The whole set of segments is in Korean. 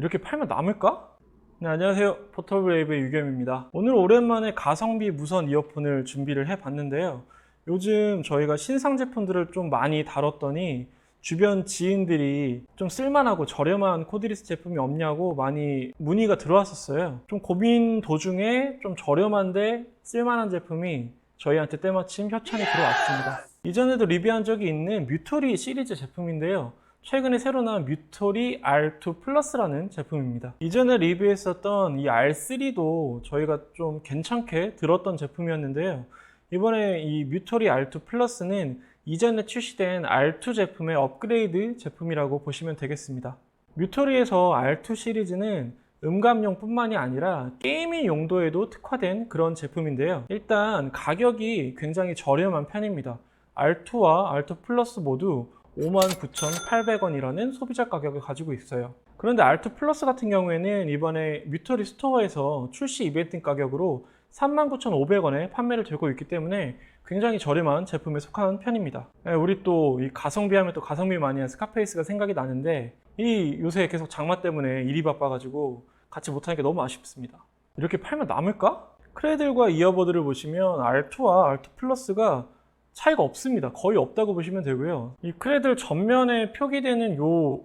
이렇게 팔면 남을까? 네, 안녕하세요. 포터블웨이브의 유겸입니다. 오늘 오랜만에 가성비 무선 이어폰을 준비를 해봤는데요. 요즘 저희가 신상 제품들을 좀 많이 다뤘더니 주변 지인들이 좀 쓸만하고 저렴한 코드리스 제품이 없냐고 많이 문의가 들어왔었어요. 좀 고민 도중에 좀 저렴한데 쓸만한 제품이 저희한테 때마침 협찬이 들어왔습니다. 이전에도 리뷰한 적이 있는 뮤토리 시리즈 제품인데요. 최근에 새로 나온 뮤토리 R2 플러스라는 제품입니다. 이전에 리뷰했었던 이 R3도 저희가 좀 괜찮게 들었던 제품이었는데요. 이번에 이 뮤토리 R2 플러스는 이전에 출시된 R2 제품의 업그레이드 제품이라고 보시면 되겠습니다. 뮤토리에서 R2 시리즈는 음감용 뿐만이 아니라 게이밍 용도에도 특화된 그런 제품인데요. 일단 가격이 굉장히 저렴한 편입니다. R2와 R2 플러스 모두 59,800원이라는 소비자 가격을 가지고 있어요. 그런데 R2 플러스 같은 경우에는 이번에 뮤토리 스토어에서 출시 이벤트 가격으로 39,500원에 판매를 되고 있기 때문에 굉장히 저렴한 제품에 속하는 편입니다. 우리 또 이 가성비 하면 또 가성비 많이 한 스카페이스가 생각이 나는데 이 요새 계속 장마 때문에 일이 바빠가지고 같이 못하니까 너무 아쉽습니다. 이렇게 팔면 남을까? 크레들과 이어버드를 보시면 R2와 R2 플러스가 차이가 없습니다. 거의 없다고 보시면 되고요. 이 크레들 전면에 표기되는 요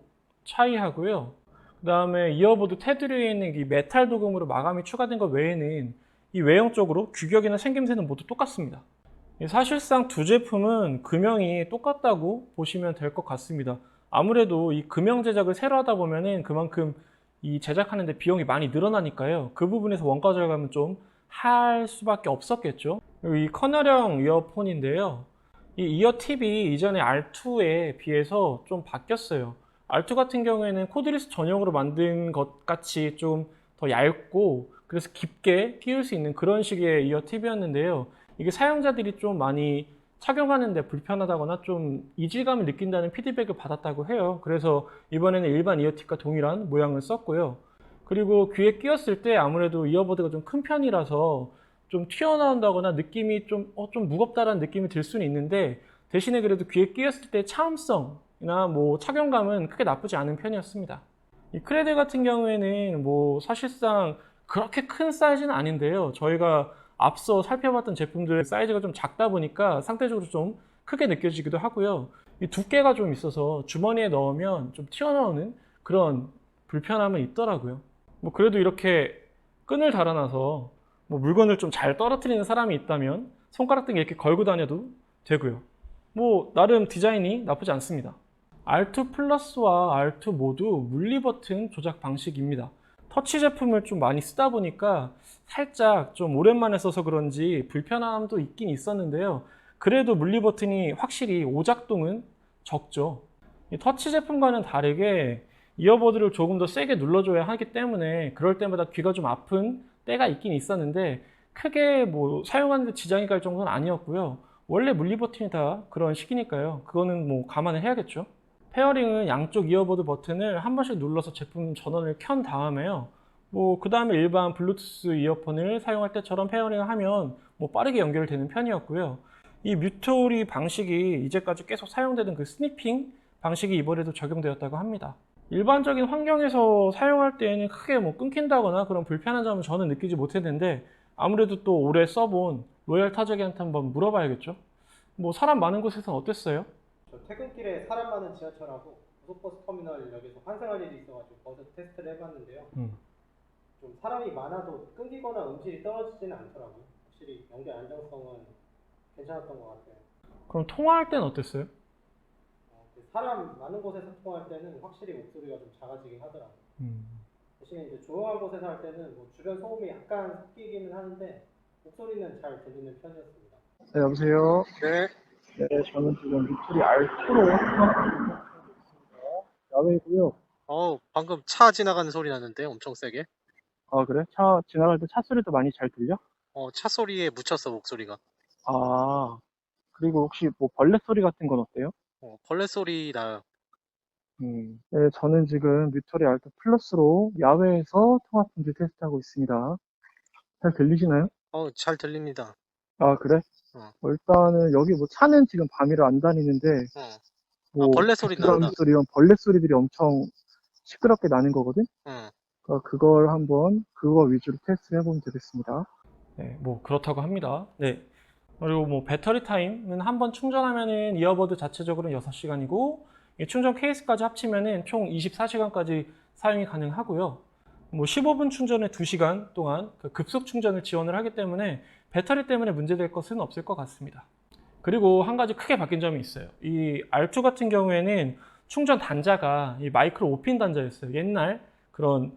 차이하고요. 그 다음에 이어보드 테두리에 있는 이 메탈 도금으로 마감이 추가된 것 외에는 이 외형적으로 규격이나 생김새는 모두 똑같습니다. 사실상 두 제품은 금형이 똑같다고 보시면 될 것 같습니다. 아무래도 이 금형 제작을 새로 하다 보면은 그만큼 이 제작하는데 비용이 많이 늘어나니까요. 그 부분에서 원가 절감은 좀 할 수밖에 없었겠죠. 그리고 이 커널형 이어폰인데요. 이 이어 팁이 이전에 R2에 비해서 좀 바뀌었어요. R2 같은 경우에는 코드리스 전용으로 만든 것 같이 좀 더 얇고 그래서 깊게 끼울 수 있는 그런 식의 이어 팁이었는데요. 이게 사용자들이 좀 많이 착용하는데 불편하다거나 좀 이질감을 느낀다는 피드백을 받았다고 해요. 그래서 이번에는 일반 이어팁과 동일한 모양을 썼고요. 그리고 귀에 끼웠을 때 아무래도 이어버드가 좀 큰 편이라서 좀 튀어나온다거나 느낌이 좀 무겁다라는 느낌이 들 수는 있는데 대신에 그래도 귀에 끼웠을 때 차음성이나 뭐 착용감은 크게 나쁘지 않은 편이었습니다. 이 크레들 같은 경우에는 뭐 사실상 그렇게 큰 사이즈는 아닌데요. 저희가 앞서 살펴봤던 제품들 사이즈가 좀 작다 보니까 상대적으로 좀 크게 느껴지기도 하고요. 이 두께가 좀 있어서 주머니에 넣으면 좀 튀어나오는 그런 불편함은 있더라고요. 뭐 그래도 이렇게 끈을 달아놔서 뭐 물건을 좀 잘 떨어뜨리는 사람이 있다면 손가락 등에 이렇게 걸고 다녀도 되고요. 뭐 나름 디자인이 나쁘지 않습니다. R2 플러스와 R2 모두 물리 버튼 조작 방식입니다. 터치 제품을 좀 많이 쓰다 보니까 살짝 좀 오랜만에 써서 그런지 불편함도 있긴 있었는데요. 그래도 물리 버튼이 확실히 오작동은 적죠. 이 터치 제품과는 다르게 이어버드를 조금 더 세게 눌러줘야 하기 때문에 그럴 때마다 귀가 좀 아픈 때가 있긴 있었는데 크게 뭐 사용하는데 지장이 갈 정도는 아니었고요. 원래 물리 버튼이 다 그런 식이니까요. 그거는 뭐 감안을 해야겠죠. 페어링은 양쪽 이어버드 버튼을 한 번씩 눌러서 제품 전원을 켠 다음에요. 뭐 그 다음에 일반 블루투스 이어폰을 사용할 때처럼 페어링을 하면 뭐 빠르게 연결되는 편이었고요. 이 뮤토리 방식이 이제까지 계속 사용되는 그 스니핑 방식이 이번에도 적용되었다고 합니다. 일반적인 환경에서 사용할 때에는 크게 뭐 끊긴다거나 그런 불편한 점은 저는 느끼지 못했는데 아무래도 또 오래 써본 로얄 타적이한테 한번 물어봐야겠죠. 뭐 사람 많은 곳에서는 어땠어요? 저 퇴근길에 사람 많은 지하철하고 고속버스 터미널역에서 환승할 일이 있어가지고 거기서 테스트를 해봤는데요. 음. 좀 사람이 많아도 끊기거나 음질이 떨어지지는 않더라고요. 확실히 연결 안정성은 괜찮았던 것 같아요. 그럼 통화할 때는 어땠어요? 그 사람 많은 곳에서 통화할 때는 확실히 목소리가 좀 작아지긴 하더라고요. 음. 대신에 이제 조용한 곳에서 할 때는 뭐 주변 소음이 약간 섞이기는 하는데 목소리는 잘 들리는 편이었습니다. 네, 여보세요. 네. 네, 저는 지금 뮤토리 R2로 야외고요. 방금 차 지나가는 소리 나는데 엄청 세게. 아, 그래? 차 지나갈 때 차 소리도 많이 잘 들려? 차 소리에 묻혔어 목소리가. 아, 그리고 혹시 뭐 벌레 소리 같은 건 어때요? 벌레 소리 나요. 네, 저는 지금 뮤토리 R2 플러스로 야외에서 통화 품질 테스트하고 있습니다. 잘 들리시나요? 잘 들립니다. 아, 그래? 어, 일단은 여기 뭐 차는 지금 밤이라 안 다니는데 어. 뭐 벌레 소리 귀뚜라미 난다. 소리 이런 벌레 소리들이 엄청 시끄럽게 나는 거거든. 그걸 한번 그거 위주로 테스트를 해보면 되겠습니다. 네, 뭐 그렇다고 합니다. 네. 그리고 뭐 배터리 타임은 한 번 충전하면은 이어버드 자체적으로는 6시간이고 충전 케이스까지 합치면은 총 24시간까지 사용이 가능하고요. 뭐 15분 충전에 2시간 동안 급속 충전을 지원을 하기 때문에 배터리 때문에 문제될 것은 없을 것 같습니다. 그리고 한 가지 크게 바뀐 점이 있어요. 이 R2 같은 경우에는 충전 단자가 이 마이크로 5핀 단자였어요. 옛날 그런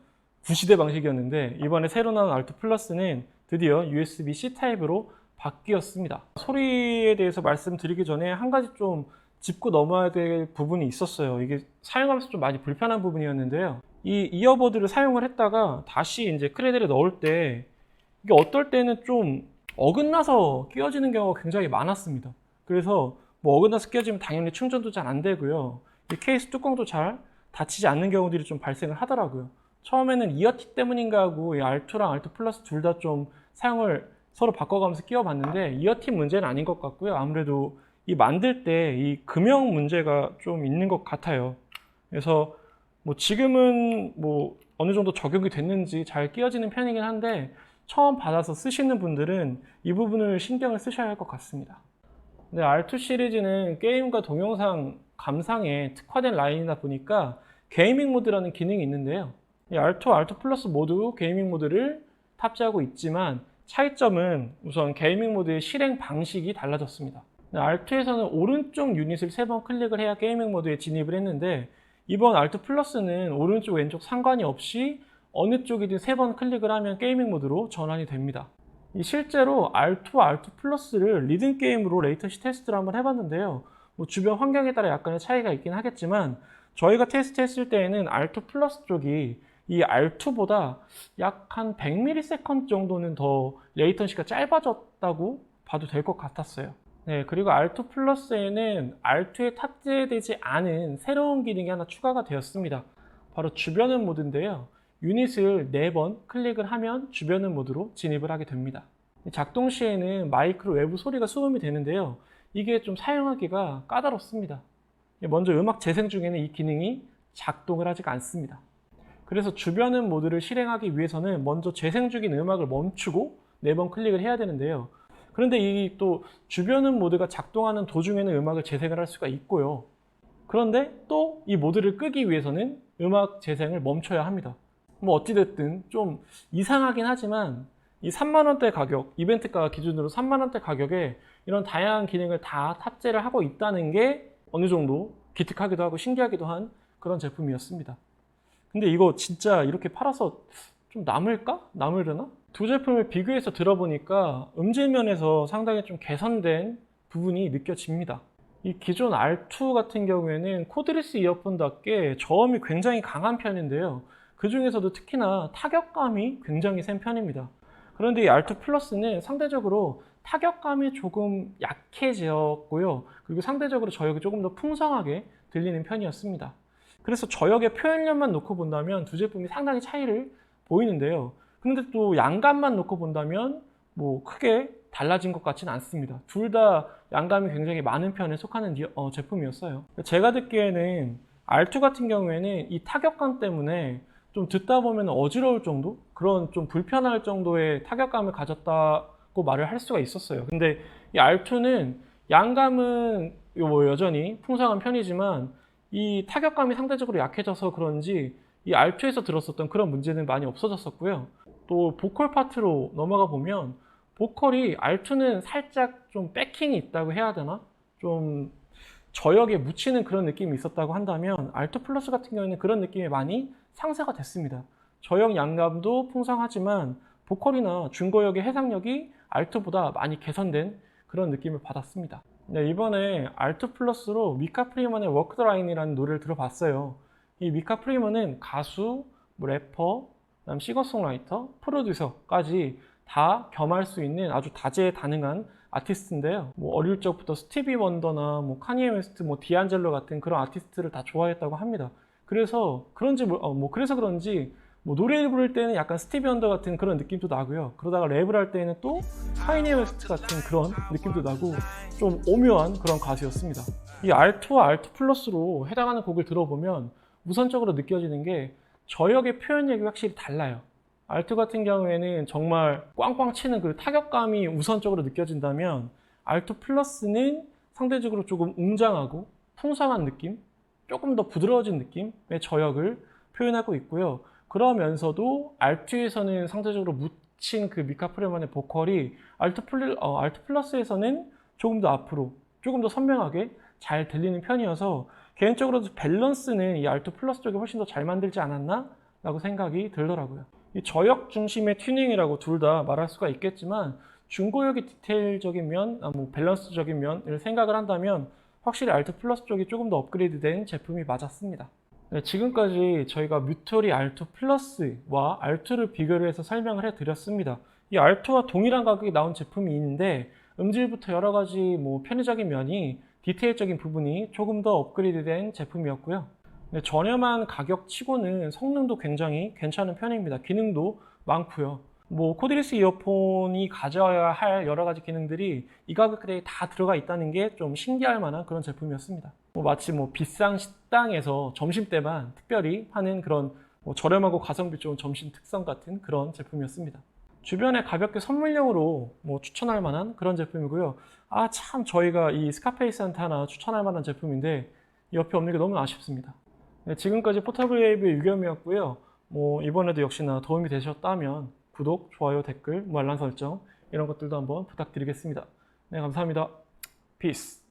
구시대 방식이었는데 이번에 새로 나온 R2 플러스는 드디어 USB-C 타입으로 바뀌었습니다. 소리에 대해서 말씀드리기 전에 한 가지 좀 짚고 넘어야 될 부분이 있었어요. 이게 사용하면서 좀 많이 불편한 부분이었는데요. 이 이어버드를 사용을 했다가 다시 이제 크레들에 넣을 때 이게 어떨 때는 좀 어긋나서 끼워지는 경우가 굉장히 많았습니다. 그래서 뭐 어긋나서 끼워지면 당연히 충전도 잘 안 되고요. 이 케이스 뚜껑도 잘 닫히지 않는 경우들이 좀 발생을 하더라고요. 처음에는 이어티 때문인가 하고 이 R2랑 R2 플러스 둘 다 좀 사용을 서로 바꿔가면서 끼워봤는데 이어티 문제는 아닌 것 같고요. 아무래도 이 만들 때 이 금형 문제가 좀 있는 것 같아요. 그래서 뭐 지금은 뭐 어느 정도 적용이 됐는지 잘 끼워지는 편이긴 한데 처음 받아서 쓰시는 분들은 이 부분을 신경을 쓰셔야 할 것 같습니다. 근데 R2 시리즈는 게임과 동영상 감상에 특화된 라인이다 보니까 게이밍 모드라는 기능이 있는데요. 이 R2, R2 플러스 모두 게이밍 모드를 탑재하고 있지만 차이점은 우선 게이밍 모드의 실행 방식이 달라졌습니다. R2에서는 오른쪽 유닛을 3번 클릭을 해야 게이밍 모드에 진입을 했는데 이번 R2 플러스는 오른쪽 왼쪽 상관이 없이 어느 쪽이든 3번 클릭을 하면 게이밍 모드로 전환이 됩니다. 실제로 R2, R2 플러스를 리듬 게임으로 레이턴시 테스트를 한번 해봤는데요. 뭐 주변 환경에 따라 약간의 차이가 있긴 하겠지만 저희가 테스트했을 때에는 R2 플러스 쪽이 이 R2보다 약 한 100ms 정도는 더 레이턴시가 짧아졌다고 봐도 될 것 같았어요. 네, 그리고 R2 플러스에는 R2에 탑재되지 않은 새로운 기능이 하나 추가가 되었습니다. 바로 주변음 모드인데요. 유닛을 4번 클릭을 하면 주변음 모드로 진입을 하게 됩니다. 작동 시에는 마이크로 외부 소리가 수음이 되는데요. 이게 좀 사용하기가 까다롭습니다. 먼저 음악 재생 중에는 이 기능이 작동을 하지가 않습니다. 그래서 주변음 모드를 실행하기 위해서는 먼저 재생 중인 음악을 멈추고 4번 클릭을 해야 되는데요. 그런데 이 또 주변음 모드가 작동하는 도중에는 음악을 재생을 할 수가 있고요. 그런데 또 이 모드를 끄기 위해서는 음악 재생을 멈춰야 합니다. 뭐 어찌됐든 좀 이상하긴 하지만 이 3만원대 가격, 이벤트가 기준으로 3만원대 가격에 이런 다양한 기능을 다 탑재를 하고 있다는 게 어느 정도 기특하기도 하고 신기하기도 한 그런 제품이었습니다. 근데 이거 진짜 이렇게 팔아서 좀 남으려나? 두 제품을 비교해서 들어보니까 음질 면에서 상당히 좀 개선된 부분이 느껴집니다. 이 기존 R2 같은 경우에는 코드리스 이어폰답게 저음이 굉장히 강한 편인데요. 그 중에서도 특히나 타격감이 굉장히 센 편입니다. 그런데 이 R2 플러스는 상대적으로 타격감이 조금 약해졌고요. 그리고 상대적으로 저역이 조금 더 풍성하게 들리는 편이었습니다. 그래서 저역의 표현력만 놓고 본다면 두 제품이 상당히 차이를 보이는데요. 그런데 또 양감만 놓고 본다면 뭐 크게 달라진 것 같지는 않습니다. 둘 다 양감이 굉장히 많은 편에 속하는 제품이었어요. 제가 듣기에는 R2 같은 경우에는 이 타격감 때문에 좀 듣다 보면 어지러울 정도? 그런 좀 불편할 정도의 타격감을 가졌다고 말을 할 수가 있었어요. 근데 이 R2는 양감은 뭐 여전히 풍성한 편이지만 이 타격감이 상대적으로 약해져서 그런지 이 R2에서 들었었던 그런 문제는 많이 없어졌었고요. 또 보컬 파트로 넘어가 보면 보컬이 R2는 살짝 좀 백킹이 있다고 해야 되나? 좀 저역에 묻히는 그런 느낌이 있었다고 한다면 R2 플러스 같은 경우에는 그런 느낌이 많이 상쇄가 됐습니다. 저역 양감도 풍성하지만 보컬이나 중고역의 해상력이 R2보다 많이 개선된 그런 느낌을 받았습니다. 네, 이번에 R2 플러스로 미카 프리먼의 워크 더 라인이라는 노래를 들어봤어요. 이 미카 프리먼은 가수, 래퍼, 그다음 싱어송라이터, 프로듀서까지 다 겸할 수 있는 아주 다재다능한 아티스트인데요. 뭐 어릴 적부터 스티비 원더나 뭐 카니에 웨스트, 뭐 디안젤로 같은 그런 아티스트를 다 좋아했다고 합니다. 그래서 그런지 그래서 그런지 뭐 노래를 부를 때는 약간 스티비 원더 같은 그런 느낌도 나고요. 그러다가 랩을 할 때는 또 카니에 웨스트 같은 그런 느낌도 나고 좀 오묘한 그런 가수였습니다. 이 R2와 R2 플러스로 해당하는 곡을 들어보면 우선적으로 느껴지는 게 저역의 표현력이 확실히 달라요. 알투 같은 경우에는 정말 꽝꽝 치는 그 타격감이 우선적으로 느껴진다면 알투 플러스는 상대적으로 조금 웅장하고 풍성한 느낌, 조금 더 부드러워진 느낌의 저역을 표현하고 있고요. 그러면서도 알투에서는 상대적으로 묻힌 그 미카 프레만의 보컬이 알투 플러스에서는 조금 더 앞으로, 조금 더 선명하게 잘 들리는 편이어서 개인적으로도 밸런스는 이 알투 플러스 쪽이 훨씬 더 잘 만들지 않았나? 라고 생각이 들더라고요. 이 저역 중심의 튜닝이라고 둘 다 말할 수가 있겠지만 중고역의 디테일적인 면, 밸런스적인 면을 생각을 한다면 확실히 알투 플러스 쪽이 조금 더 업그레이드된 제품이 맞았습니다. 네, 지금까지 저희가 뮤토리 알투 플러스와 알투를 비교를 해서 설명을 해드렸습니다. 이 알투와 동일한 가격에 나온 제품이 있는데 음질부터 여러 가지 편의적인 면이 디테일적인 부분이 조금 더 업그레이드된 제품이었고요. 네, 저렴한 가격 치고는 성능도 굉장히 괜찮은 편입니다. 기능도 많고요. 코드리스 이어폰이 가져야 할 여러 가지 기능들이 이 가격대에 다 들어가 있다는 게 좀 신기할 만한 그런 제품이었습니다. 마치 비싼 식당에서 점심때만 특별히 하는 그런 저렴하고 가성비 좋은 점심 특선 같은 그런 제품이었습니다. 주변에 가볍게 선물용으로 추천할 만한 그런 제품이고요. 참 저희가 이 스카페이스한테 하나 추천할 만한 제품인데 옆에 없는 게 너무 아쉽습니다. 네, 지금까지 포터블 웨이브의 유겸이었고요. 이번에도 역시나 도움이 되셨다면 구독, 좋아요, 댓글, 알람 설정 이런 것들도 한번 부탁드리겠습니다. 네, 감사합니다. 피스.